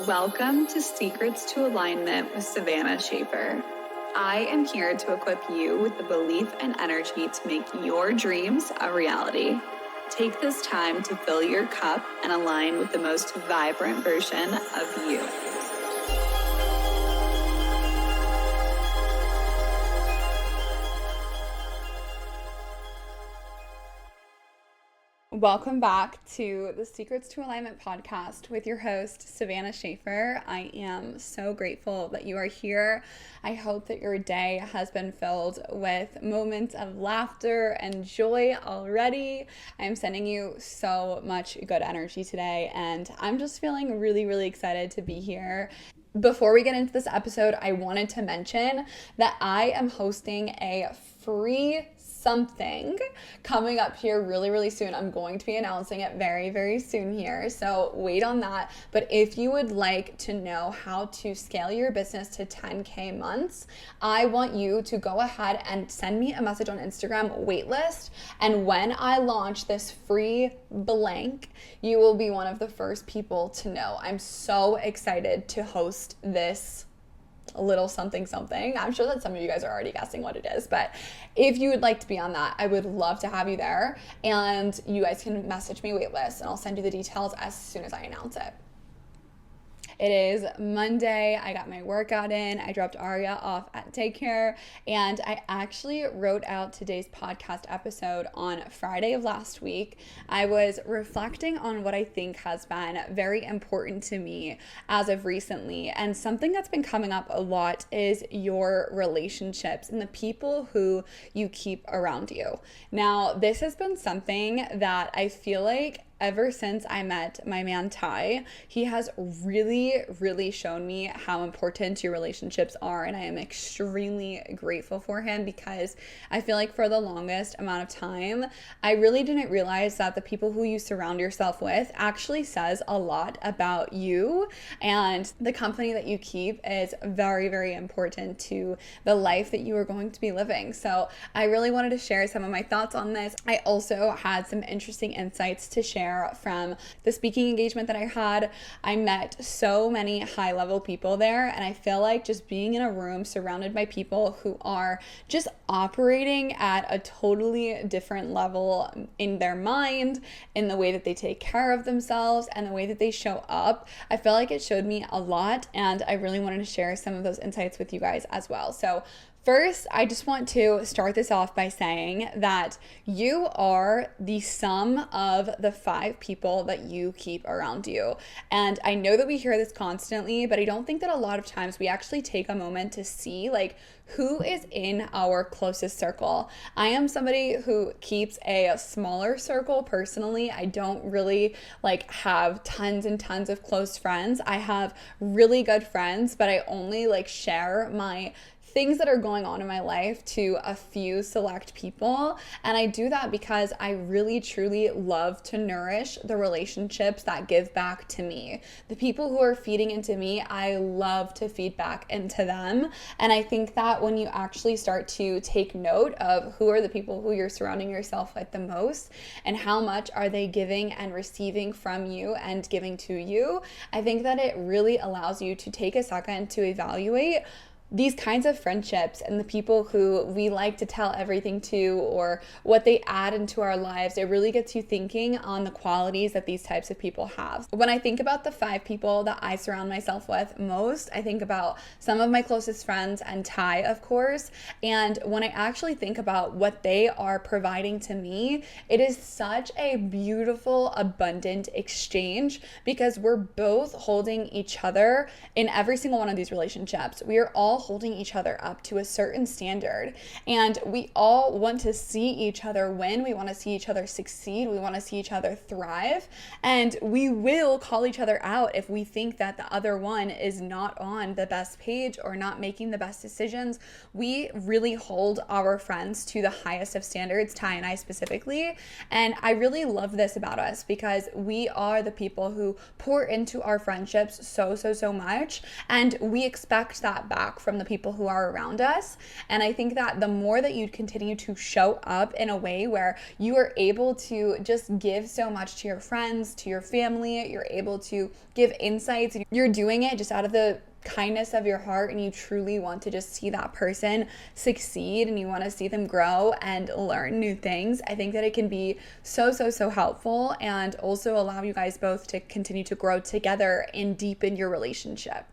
Welcome to Secrets to Alignment with Savannah Schaffer. I am here to equip you with the belief and energy to make your dreams a reality. Take this time to fill your cup and align with the most vibrant version of you. Welcome back to the Secrets to Alignment podcast with your host, Savannah Schaffer. I am so grateful that you are here. I hope that your day has been filled with moments of laughter and joy already. I'm sending you so much good energy today, and I'm just feeling really, really excited to be here. Before we get into this episode, I wanted to mention that I am hosting a free something coming up here really, really soon. I'm going to be announcing it very, very soon here, so wait on that. But if you would like to know how to scale your business to 10K months, I want you to go ahead and send me a message on Instagram, waitlist, and when I launch this free blank, you will be one of the first people to know. I'm so excited to host this a little something. I'm sure that some of you guys are already guessing what it is, but if you would like to be on that, I would love to have you there, and you guys can message me waitlist and I'll send you the details as soon as I announce it. It is Monday. I got my workout in. I dropped Aria off at daycare, and I actually wrote out today's podcast episode on Friday of last week. I was reflecting on what I think has been very important to me as of recently, and something that's been coming up a lot is your relationships and the people who you keep around you. Now, this has been something that I feel like ever since I met my man Ty, he has really shown me how important your relationships are, and I am extremely grateful for him, because I feel like for the longest amount of time, I really didn't realize that the people who you surround yourself with actually says a lot about you, and the company that you keep is very important to the life that you are going to be living. So I really wanted to share some of my thoughts on this. I also had some interesting insights to share from the speaking engagement that I had. I met so many high-level people there, and I feel like just being in a room surrounded by people who are just operating at a totally different level in their mind, in the way that they take care of themselves, and the way that they show up, I feel like it showed me a lot, and I really wanted to share some of those insights with you guys as well. So first, I just want to start this off by saying that you are the sum of the 5 people that you keep around you. And I know that we hear this constantly, but I don't think that a lot of times we actually take a moment to see who is in our closest circle. I am somebody who keeps a smaller circle personally. I don't really have tons and tons of close friends. I have really good friends, but I only share my things that are going on in my life to a few select people. And I do that because I really truly love to nourish the relationships that give back to me. The people who are feeding into me, I love to feed back into them. And I think that when you actually start to take note of who are the people who you're surrounding yourself with the most, and how much are they giving and receiving from you and giving to you, I think that it really allows you to take a second to evaluate these kinds of friendships and the people who we like to tell everything to, or what they add into our lives. It really gets you thinking on the qualities that these types of people have. When I think about the 5 people that I surround myself with most, I think about some of my closest friends and Ty, of course. And when I actually think about what they are providing to me, it is such a beautiful, abundant exchange, because we're both holding each other in every single one of these relationships. We are all holding each other up to a certain standard, and we all want to see each other win. We want to see each other succeed. We want to see each other thrive, and we will call each other out if we think that the other one is not on the best page or not making the best decisions. We really hold our friends to the highest of standards, Ty and I specifically, and I really love this about us, because we are the people who pour into our friendships so much, and we expect that back from the people who are around us. And I think that the more that you continue to show up in a way where you are able to just give so much to your friends, to your family, you're able to give insights, you're doing it just out of the kindness of your heart, and you truly want to just see that person succeed and you want to see them grow and learn new things, I think that it can be so helpful, and also allow you guys both to continue to grow together and deepen your relationship.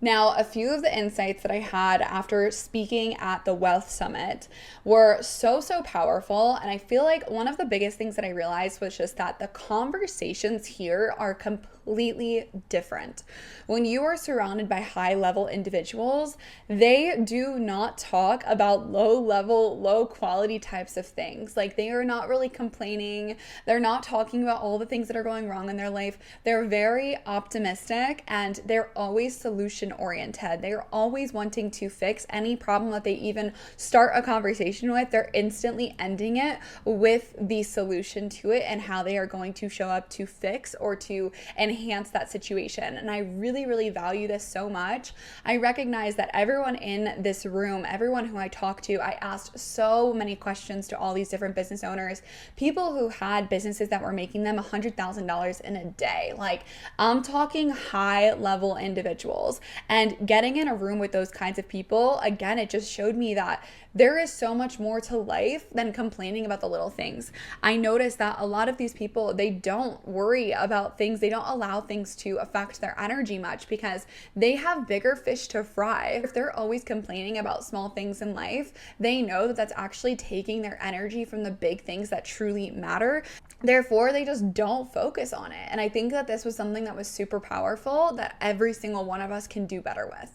Now, a few of the insights that I had after speaking at the Wealth Summit were so powerful. And I feel like one of the biggest things that I realized was just that the conversations here are completely different. When you are surrounded by high-level individuals, they do not talk about low-level, low-quality types of things. Like, they are not really complaining. They're not talking about all the things that are going wrong in their life. They're very optimistic, and they're always solution-oriented. They're always wanting to fix any problem that they even start a conversation with. They're instantly ending it with the solution to it and how they are going to show up to fix or to enhance that situation. And I really value this so much. I recognize that everyone in this room, everyone who I talked to, I asked so many questions to all these different business owners, people who had businesses that were making them $100,000 in a day. Like, I'm talking high level individuals, and getting in a room with those kinds of people, again, it just showed me that there is so much more to life than complaining about the little things. I noticed that a lot of these people, they don't worry about things. They don't allow things to affect their energy much because they have bigger fish to fry. If they're always complaining about small things in life, they know that that's actually taking their energy from the big things that truly matter. Therefore, they just don't focus on it. And I think that this was something that was super powerful that every single one of us can do better with.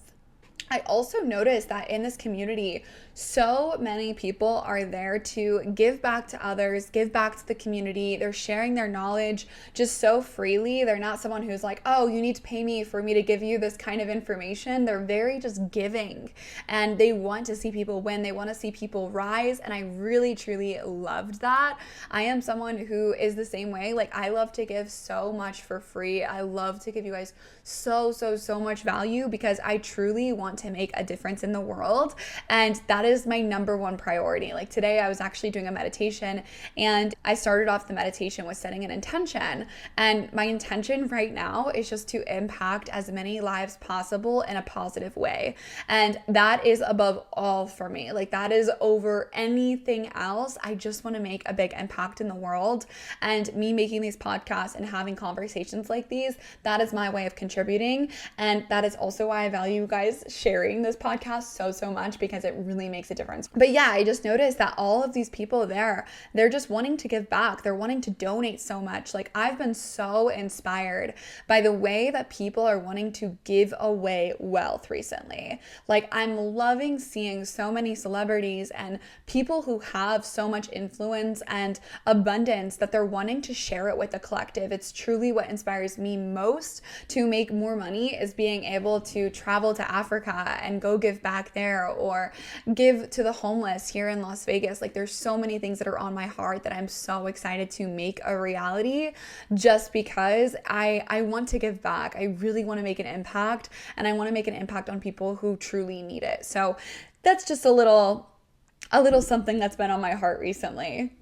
I also noticed that in this community, so many people are there to give back to others, give back to the community. They're sharing their knowledge just so freely. They're not someone who's like, oh, you need to pay me for me to give you this kind of information. They're very just giving, and they want to see people win. They want to see people rise. And I really, truly loved that. I am someone who is the same way. Like, I love to give so much for free. I love to give you guys so much value because I truly want to make a difference in the world. And that is my number one priority. Like, today I was actually doing a meditation, and I started off the meditation with setting an intention. And my intention right now is just to impact as many lives possible in a positive way. And that is above all for me. Like, that is over anything else. I just want to make a big impact in the world. And me making these podcasts and having conversations like these, that is my way of contributing. And that is also why I value you guys sharing this podcast so much, because it really makes a difference. But yeah, I just noticed that all of these people there, they're just wanting to give back. They're wanting to donate so much. Like, I've been so inspired by the way that people are wanting to give away wealth recently. Like, I'm loving seeing so many celebrities and people who have so much influence and abundance that they're wanting to share it with the collective. It's truly what inspires me most to make more money, is being able to travel to Africa and go give back there, or give to the homeless here in Las Vegas. Like, there's so many things that are on my heart that I'm so excited to make a reality, just because I want to give back. I really want to make an impact, and I want to make an impact on people who truly need it. So that's just a little something that's been on my heart recently.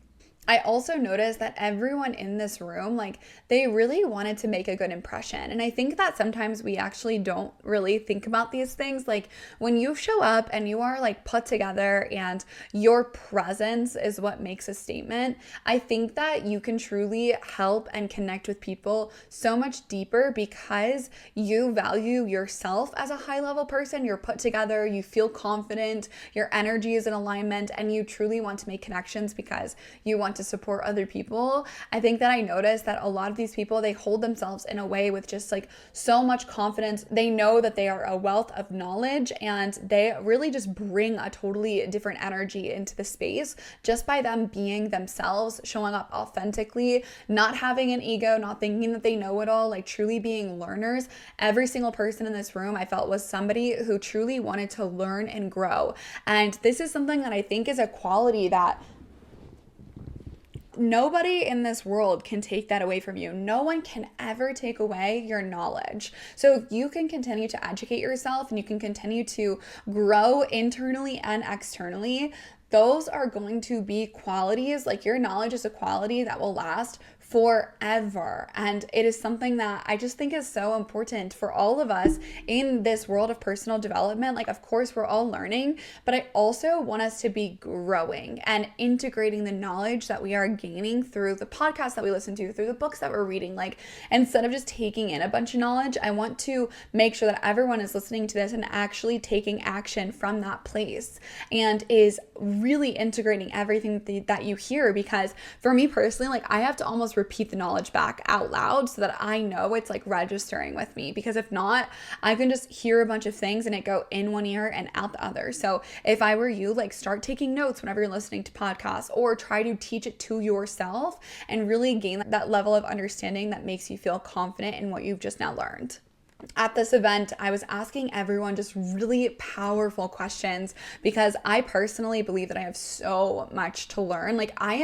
I also noticed that everyone in this room, like, they really wanted to make a good impression. And I think that sometimes we actually don't really think about these things. Like, when you show up and you are like put together and your presence is what makes a statement, I think that you can truly help and connect with people so much deeper because you value yourself as a high level person. You're put together, you feel confident, your energy is in alignment, and you truly want to make connections because you want to support other people. I think that I noticed that a lot of these people, they hold themselves in a way with just like so much confidence. They know that they are a wealth of knowledge, and they really just bring a totally different energy into the space just by them being themselves, showing up authentically, not having an ego, not thinking that they know it all, like truly being learners. Every single person in this room I felt was somebody who truly wanted to learn and grow. And this is something that I think is a quality that Nobody in this world can take that away from you. No one can ever take away your knowledge. So if you can continue to educate yourself and you can continue to grow internally and externally, those are going to be qualities. Like, your knowledge is a quality that will last forever. And it is something that I just think is so important for all of us in this world of personal development. Like, of course, we're all learning, but I also want us to be growing and integrating the knowledge that we are gaining through the podcasts that we listen to, through the books that we're reading. Like, instead of just taking in a bunch of knowledge, I want to make sure that everyone is listening to this and actually taking action from that place and is really integrating everything that you hear. Because for me personally, like, I have to almost repeat the knowledge back out loud so that I know it's like registering with me, because if not, I can just hear a bunch of things and it go in one ear and out the other. So if I were you, like, start taking notes whenever you're listening to podcasts, or try to teach it to yourself and really gain that level of understanding that makes you feel confident in what you've just now learned. At this event, I was asking everyone just really powerful questions, because I personally believe that I have so much to learn. Like, I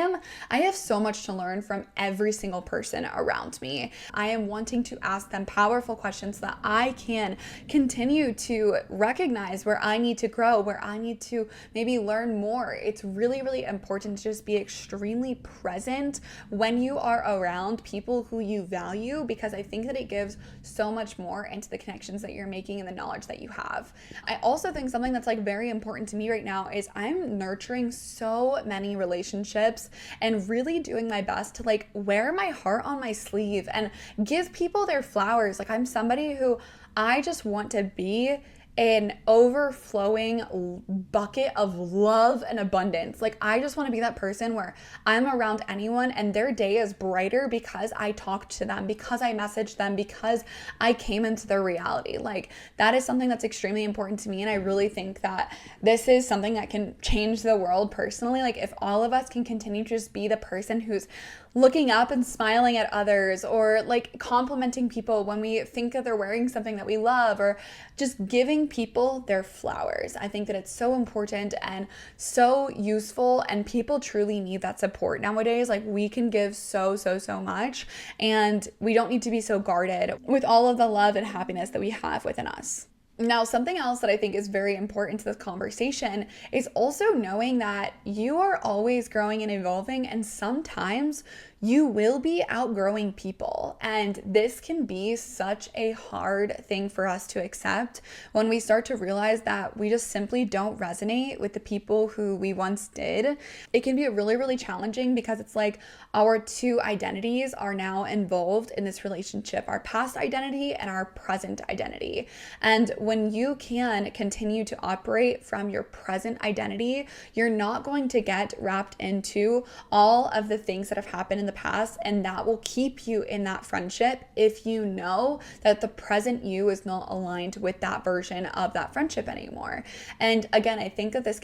have so much to learn from every single person around me. I am wanting to ask them powerful questions so that I can continue to recognize where I need to grow, where I need to maybe learn more. It's really, really important to just be extremely present when you are around people who you value, because I think that it gives so much more into the connections that you're making and the knowledge that you have. I also think something that's like very important to me right now is I'm nurturing so many relationships and really doing my best to like wear my heart on my sleeve and give people their flowers. Like, I'm somebody who I just want to be an overflowing bucket of love and abundance. Like, I just want to be that person where I'm around anyone and their day is brighter because I talked to them, because I messaged them, because I came into their reality. Like, that is something that's extremely important to me. And I really think that this is something that can change the world personally. Like, if all of us can continue to just be the person who's looking up and smiling at others, or like complimenting people when we think that they're wearing something that we love, or just giving people their flowers. I think that it's so important and so useful, and people truly need that support nowadays. Like, we can give so much, and we don't need to be so guarded with all of the love and happiness that we have within us. Now, something else that I think is very important to this conversation is also knowing that you are always growing and evolving, and sometimes you will be outgrowing people. And this can be such a hard thing for us to accept when we start to realize that we just simply don't resonate with the people who we once did. It can be really, really challenging, because it's like our two identities are now involved in this relationship, our past identity and our present identity. And when you can continue to operate from your present identity, you're not going to get wrapped into all of the things that have happened in the past, and that will keep you in that friendship if you know that the present you is not aligned with that version of that friendship anymore. And again, I think that it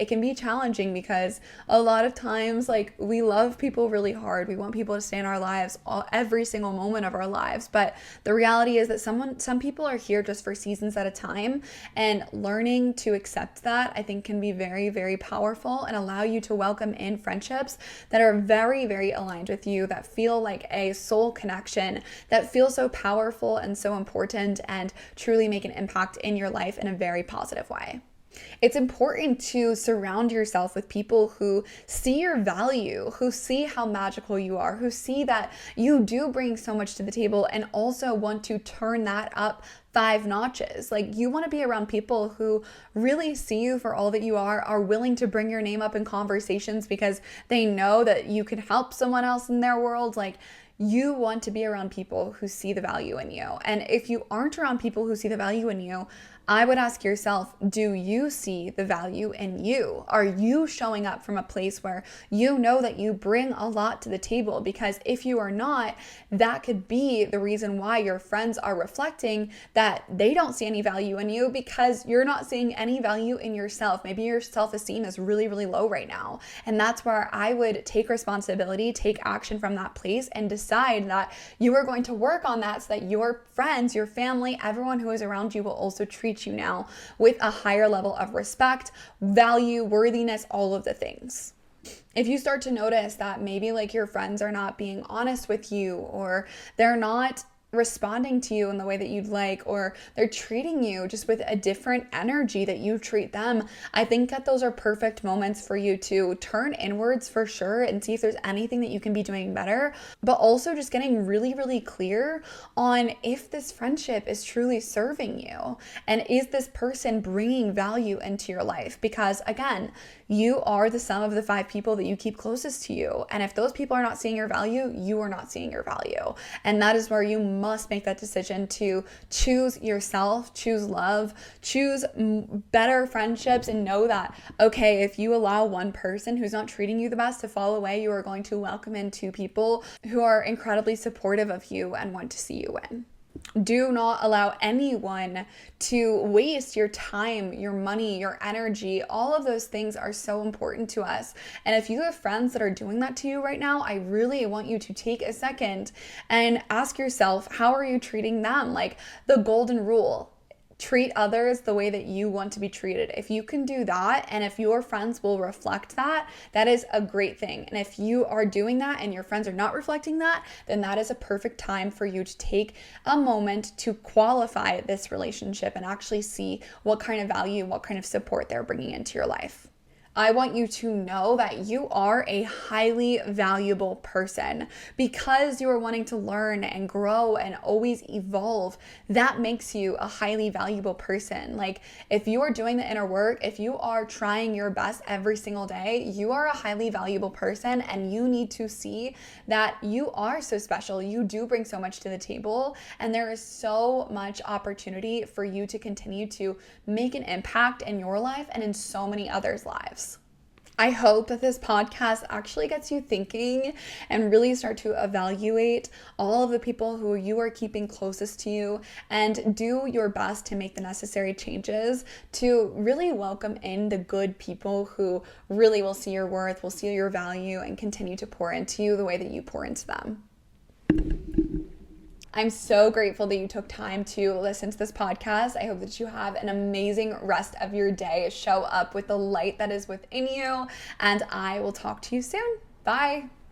can be challenging, because a lot of times, like, we love people really hard. We want people to stay in our lives every single moment of our lives, but the reality is that some people are here just for seasons at a time, and learning to accept that, I think, can be very, very powerful and allow you to welcome in friendships that are very, very aligned with you, that feel like a soul connection, that feel so powerful and so important, and truly make an impact in your life in a very positive way. It's important to surround yourself with people who see your value, who see how magical you are, who see that you do bring so much to the table, and also want to turn that up 5 notches. Like, you want to be around people who really see you for all that you are willing to bring your name up in conversations because they know that you can help someone else in their world. Like, you want to be around people who see the value in you. And if you aren't around people who see the value in you, I would ask yourself, do you see the value in you? Are you showing up from a place where you know that you bring a lot to the table? Because if you are not, that could be the reason why your friends are reflecting that they don't see any value in you, because you're not seeing any value in yourself. Maybe your self-esteem is really, really low right now. And that's where I would take responsibility, take action from that place, and decide that you are going to work on that so that your friends, your family, everyone who is around you will also treat you now with a higher level of respect, value, worthiness, all of the things. If you start to notice that maybe like your friends are not being honest with you, or they're not responding to you in the way that you'd like, or they're treating you just with a different energy that you treat them, I think that those are perfect moments for you to turn inwards for sure and see if there's anything that you can be doing better, but also just getting really, really clear on if this friendship is truly serving you and is this person bringing value into your life. Because again, you are the sum of the 5 people that you keep closest to you. And if those people are not seeing your value, you are not seeing your value. And that is where you must make that decision to choose yourself, choose love, choose better friendships, and know that, okay, if you allow one person who's not treating you the best to fall away, you are going to welcome in 2 people who are incredibly supportive of you and want to see you win. Do not allow anyone to waste your time, your money, your energy. All of those things are so important to us. And if you have friends that are doing that to you right now, I really want you to take a second and ask yourself, how are you treating them? Like the golden rule. Treat others the way that you want to be treated. If you can do that, and if your friends will reflect that, that is a great thing. And if you are doing that and your friends are not reflecting that, then that is a perfect time for you to take a moment to qualify this relationship and actually see what kind of value, what kind of support they're bringing into your life. I want you to know that you are a highly valuable person because you are wanting to learn and grow and always evolve. That makes you a highly valuable person. Like if you are doing the inner work, if you are trying your best every single day, you are a highly valuable person, and you need to see that you are so special. You do bring so much to the table, and there is so much opportunity for you to continue to make an impact in your life and in so many others' lives. I hope that this podcast actually gets you thinking and really start to evaluate all of the people who you are keeping closest to you, and do your best to make the necessary changes to really welcome in the good people who really will see your worth, will see your value, and continue to pour into you the way that you pour into them. I'm so grateful that you took time to listen to this podcast. I hope that you have an amazing rest of your day. Show up with the light that is within you, and I will talk to you soon. Bye.